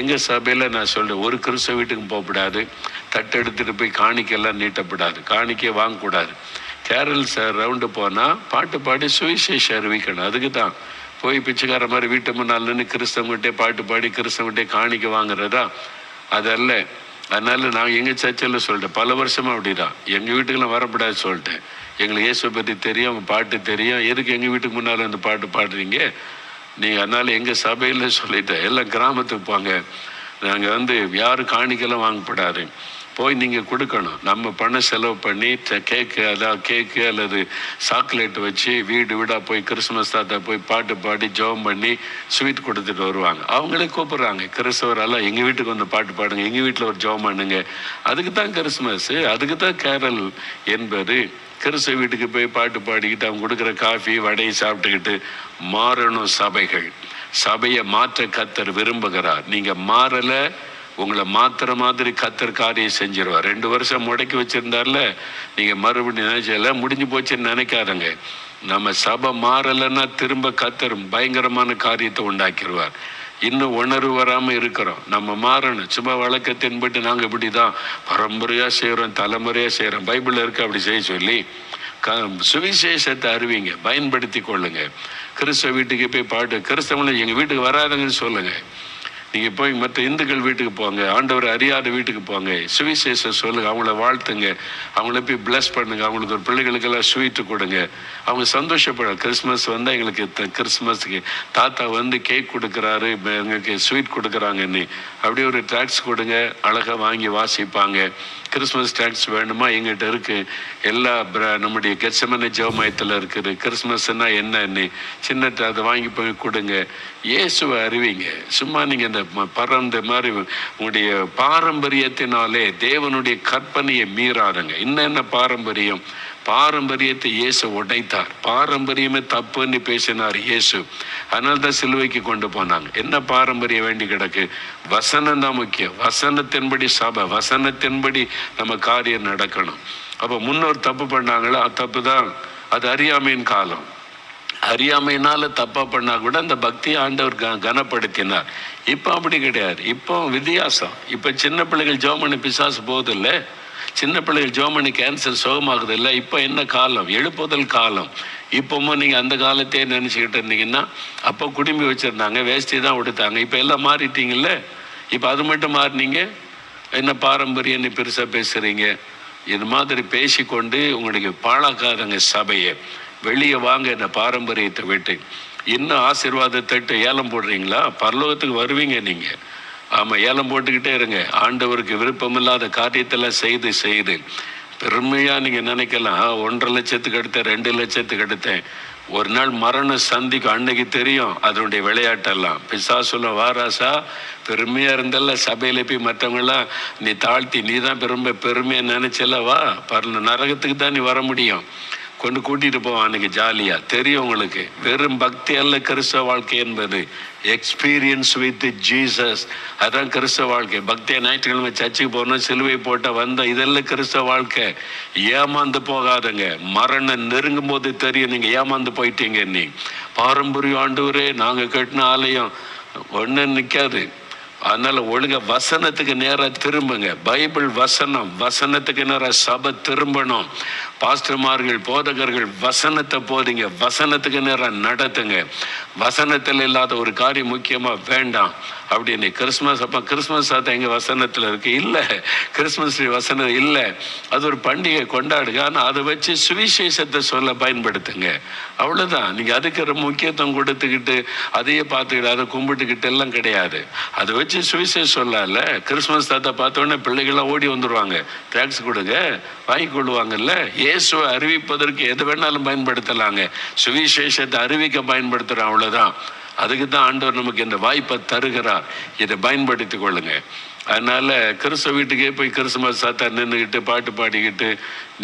எங்கள் சபையில் நான் சொல்கிறேன், ஒரு கிறிஸ்தவ வீட்டுக்கும் போகக்கூடாது, தட்டு எடுத்துகிட்டு போய் காணிக்கெல்லாம் நீட்டப்படாது, காணிக்கே வாங்கக்கூடாது. கேரள் சார் ரவுண்டு போனால் பாட்டு பாடி சுவிசேஷம் அறிவிக்கணும். அதுக்கு தான் போய் பிச்சைக்கார மாதிரி வீட்டு முன்னால் நின்று கிறிஸ்தவங்கிட்டே பாட்டு பாடி கிறிஸ்தவங்கிட்டே காணிக்க வாங்குறதா அதல்ல. அதனால நான் எங்கள் சர்ச்சில் சொல்லிட்டேன், பல வருஷமாக அப்படி தான். எங்கள் வீட்டுக்கெல்லாம் வரக்கூடாது சொல்லிட்டேன். எங்களுக்கு இயேசுவை பற்றி தெரியும், அவங்க பாட்டு தெரியும், எதுக்கு எங்கள் வீட்டுக்கு முன்னால் வந்து பாட்டு பாடுறீங்க நீங்கள்? அதனால எங்கள் சபையில் சொல்லிட்டேன், எல்லாம் கிராமத்துக்கு போங்க, நாங்கள் யாரும் காணிக்கெல்லாம் வாங்கப்படாது, போய் நீங்கள் கொடுக்கணும். நம்ம பணம் செலவு பண்ணி கேக்கு அல்லது சாக்லேட் வச்சு வீடு வீடாக போய் கிறிஸ்மஸ் தாத்தா போய் பாட்டு பாடி ஜெபம் பண்ணி ஸ்வீட் கொடுத்துட்டு வருவாங்க. அவங்களே கூப்பிட்றாங்க, கிறிஸ்தவரெல்லாம் எங்கள் வீட்டுக்கு வந்து பாட்டு பாடுங்க, எங்கள் வீட்டில் ஒரு ஜெபம் பண்ணுங்க. அதுக்கு தான் கிறிஸ்மஸ்ஸு, அதுக்கு தான் கேரள் என்பது. கிறிஸ்தவ வீட்டுக்கு போய் பாட்டு பாடிக்கிட்டு அவங்க கொடுக்குற காஃபி வடையை சாப்பிட்டுக்கிட்டு மாறணும். சபையை மாற்ற கர்த்தர் விரும்புகிறார். நீங்கள் மாறலை, உங்களை மாத்திர மாதிரி கர்த்தர் காரியம் செஞ்சிருவார். 2 வருஷம் முடக்கி வச்சிருந்தார்ல, நீங்கள் மறுபடியும் நினைச்சல முடிஞ்சு போச்சுன்னு நினைக்காதங்க. நம்ம சபை மாறலைன்னா திரும்ப கர்த்தர் பயங்கரமான காரியத்தை உண்டாக்கிடுவார். இன்னும் உணர்வு வராமல் இருக்கிறோம், நம்ம மாறணும். சும்மா வழக்கத்தின்பட்டு நாங்கள் இப்படி தான் பரம்பரையாக செய்கிறோம், தலைமுறையாக செய்கிறோம், பைபிளில் இருக்க அப்படி செய்ய சொல்லி சுவிசேஷத்தை அறிவிங்க, பயன்படுத்தி கொள்ளுங்க. கிறிஸ்தவ வீட்டுக்கு போய் பாட்டு, கிறிஸ்தவங்களை எங்கள் வீட்டுக்கு வராதுங்கன்னு சொல்லுங்கள். நீங்கள் போய் மற்ற இந்துக்கள் வீட்டுக்கு போங்க, ஆண்டவர் அறியாத வீட்டுக்கு போங்க, சுவிசேஷம் சொல்லுங்கள், அவங்கள வாழ்த்துங்க, அவங்கள போய் பிளஸ் பண்ணுங்க, அவங்களுக்கு ஒரு பிள்ளைகளுக்கெல்லாம் ஸ்வீட்டு கொடுங்க, அவங்க சந்தோஷப்பட. கிறிஸ்மஸ் வந்தால் எங்களுக்கு கிறிஸ்மஸுக்கு தாத்தா கேக் கொடுக்குறாரு, எங்களுக்கு ஸ்வீட் கொடுக்குறாங்கன்னு அப்படியே ஒரு ட்ராக்ஸ் கொடுங்க, அழகாக வாங்கி வாசிப்பாங்க. கிறிஸ்மஸ் ட்ராக்ஸ் வேணுமா? எங்கிட்ட இருக்குது, எல்லா நம்முடைய கெத்செமனே ஜெபமாயத்தில் இருக்குது. கிறிஸ்மஸ்ன்னா என்னன்னு சின்ன அதை வாங்கி போய் கொடுங்க. இயேசுவை அறிவிங்க. சும்மா நீங்கள் இந்த பறந்த மாதிரி உங்களுடைய பாரம்பரியத்தினாலே தேவனுடைய கற்பனையை மீறாதுங்க. என்ன பாரம்பரியத்தை இயேசு உடைத்தார். பாரம்பரியமே தப்புன்னு பேசினார் இயேசு. அதனால தான் சிலுவைக்கு கொண்டு போனாங்க. என்ன பாரம்பரியம் வேண்டி கிடக்கு? வசனம் தான் முக்கியம். வசனத்தின்படி சபை, வசனத்தின்படி நம்ம காரியம் நடக்கணும். அப்போ முன்னோர் தப்பு பண்ணாங்களோ அது தப்பு தான், அது அறியாமையின் காலம். அறியாமையினால தப்பா பண்ணா கூட அந்த பக்தியை ஆண்டவர் கனப்படுத்தினார். இப்போ அப்படி கிடையாது, இப்போ வித்தியாசம். இப்போ சின்ன பிள்ளைகள் ஜெபம் பிசாசு போகுதில்ல, சின்ன பிள்ளைகள் ஜெபம் கேன்சர் சுகமாகுது இல்லை. இப்போ என்ன காலம்? எழுப்புதல் காலம். இப்போவும் நீங்கள் அந்த காலத்தையே நினச்சிக்கிட்டு இருந்தீங்கன்னா, அப்போ குடும்பி வச்சுருந்தாங்க, வேஷ்டி தான் உடுத்தாங்க. இப்போ எல்லாம் மாறிட்டீங்கல்ல. இப்போ அது மட்டும் மாறினீங்க, என்ன பாரம்பரியம்னு பெருசாக பேசுகிறீங்க? இது மாதிரி பேசிக்கொண்டு உங்களுக்கு பாழாக்காதங்க சபையை. வெளியே வாங்க, இந்த பாரம்பரியத்தை விட்டு. இன்னும் ஆசீர்வாதத்தை ஏலம் போடுறீங்களா? பரலோகத்துக்கு வருவீங்க நீங்கள். ஆமாம், ஏலம் போட்டுக்கிட்டே இருங்க. ஆண்டவருக்கு விருப்பமில்லாத காரியத்தெல்லாம் செய்து பெருமையாக நீங்கள் நினைக்கலாம், 1.5 லட்சத்துக்கு எடுத்தேன், 2 லட்சத்துக்கு எடுத்தேன். ஒரு நாள் மரணம் சந்திக்கும், அன்னைக்கு தெரியும் அதனுடைய விளையாட்டெல்லாம். பிசாசுல வாராசா பெருமையாக இருந்தல்ல, சபையில் போய் மற்றவங்களாம் நீ தாழ்த்தி நீ தான் பெருமையாக நினைச்சல, வா நரகத்துக்கு தான் நீ வர முடியும். கொண்டு கூட்டிகிட்டு போவான் அன்னைக்கு ஜாலியாக. தெரியும் உங்களுக்கு, வெறும் பக்தி அல்ல கிறிஸ்தவ வாழ்க்கை என்பது. எக்ஸ்பீரியன்ஸ் வித் ஜீசஸ், அதுதான் கிறிஸ்தவ வாழ்க்கை. பக்தியை ஞாயிற்றுக்கிழமை சர்ச்சுக்கு போகணும், சிலுவை போட்ட வந்த, இதெல்லாம் கிறிஸ்தவ வாழ்க்கை. ஏமாந்து போகாதங்க. மரணம் நெருங்கும் போது தெரியும் நீங்கள் ஏமாந்து போயிட்டீங்க. நீ பாரம்பரிய ஆண்டவரே நாங்கள் கட்டின ஆலயம் ஒன்றும் நிற்காது. அதனால ஒழுங்க வசனத்துக்கு நேராக திரும்புங்க. பைபிள் வசனத்துக்கு நேராக சபை திரும்பணும். பாஸ்டர்மார்கள், போதகர்கள் வசனத்தை போதிங்க, வசனத்துக்கு நேராக நடத்துங்க. வசனத்தில் இல்லாத ஒரு காரியம் முக்கியமாக வேண்டாம் அப்படின்னு. கிறிஸ்மஸ் தாத்தா எங்கள் வசனத்தில் இருக்கு இல்லை, கிறிஸ்மஸ் வசனம் இல்லை. அது ஒரு பண்டிகை கொண்டாடுங்க, ஆனால் அதை வச்சு சுவிசேஷத்தை சொல்ல பயன்படுத்துங்க. அவ்வளோதான். நீங்கள் அதுக்கு முக்கியத்துவம் கொடுத்துக்கிட்டு அதையே பார்த்துக்கிட்டு அதை கும்பிட்டுக்கிட்டு எல்லாம் கிடையாது. அதை வச்சு சுவிசேஷம் சொல்லல. கிறிஸ்மஸ் தாத்தா பார்த்தோன்னே பிள்ளைகள்லாம் ஓடி வந்துடுவாங்க, ட்ராக்ஸ் கொடுங்க, வாங்கி கொள்ளுவாங்கல்ல. இயேசுவை அறிவிப்பதற்கு எது வேணாலும் பயன்படுத்தலாங்க. சுவிசேஷத்தை அறிவிக்க பயன்படுத்துகிறோம், அவ்வளோதான். அதுக்கு தான் ஆண்டவர் நமக்கு இந்த வாய்ப்பை தருகிறார். இதை பயன்படுத்தி கொள்ளுங்க. அதனால கிறிஸ்தவ வீட்டுக்கே போய் கிறிஸ்துமஸ் தாத்தா நின்றுக்கிட்டு பாட்டு பாடிக்கிட்டு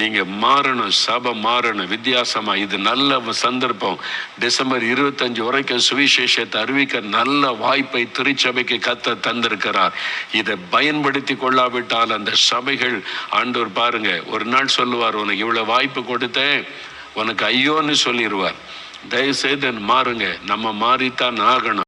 நீங்கள் மாறணும். சபை மாறணும் வித்தியாசமாக. இது நல்ல சந்தர்ப்பம். டிசம்பர் 25 வரைக்கும் சுவிசேஷத்தை அறிவிக்க நல்ல வாய்ப்பை திருச்சபைக்கு கர்த்தர் தந்திருக்கிறார். இதை பயன்படுத்தி கொள்ளாவிட்டால் அந்த சபைகள், ஆண்டவர் பாருங்க, ஒரு நாள் சொல்லுவார், உனக்கு இவ்வளோ வாய்ப்பு கொடுத்தேன், உனக்கு ஐயோன்னு சொல்லிடுவார். தயவுசெய்து மாறுங்க. நம்ம மாறித்தான் ஆகணும்.